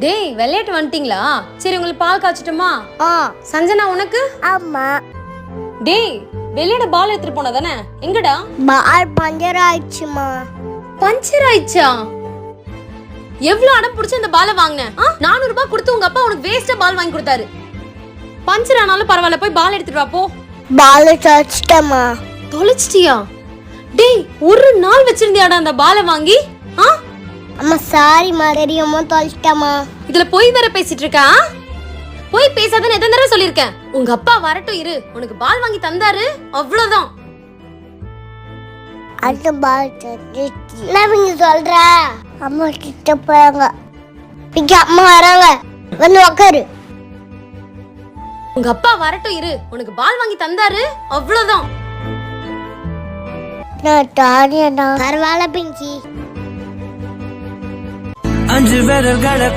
டேய் விளையாட்டு வந்துட்டீங்களா? சரி உங்களுக்கு பால் காய்ச்சட்டுமா? சஞ்சனா உனக்கு? ஆமா. டேய் வெளியிட பால் எடுத்துட்டு போனா தானே, எங்கடா? பால் பஞ்சர் ஆயிடுச்சுமா. பஞ்சர் ஆயிடுச்சா? எவ்வளவு அடம் பிடிச்சு அந்த பாலை வாங்கினேன்? 400 ரூபாய் கொடுத்து உங்க அப்பா உனக்கு வேஸ்டா பால் வாங்கி கொடுத்தாரு. பஞ்சர் ஆனாலும் பரவாயில்ல, போய் பால் எடுத்துட்டு வா போ. பால் தொலைச்சிட்டமா. தொலைச்சிட்டியா? டேய் ஒரு நாள் வச்சிருந்தியாடா அந்த பாலை வாங்கி? அம்மா சாரிமா, தெரியாம தொலைச்சிட்டமா. இதுல போய் வேற பேசிட்டு இருக்கா? போய் பேசாதன்னு எத்தனை தடவை சொல்லிருக்கேன். உங்க அப்பா வரட்டும் இரு, உனக்கு பால் வாங்கி தந்தாரு, அவ்வளவுதான். அந்த பால் தொலைச்சிட்டு நான் நீங்க சொல்ற. அம்மா கிட்ட போறாங்க. பிக்க அம்மா வராங்க, வந்து உட்காரு. உங்க அப்பா வரட்டும் இரு, உனக்கு பால் வாங்கி தந்தாரு, அவ்வளவுதான். நான் தானியா பரவாயில்ல பிங்கி. 5 விரல்களை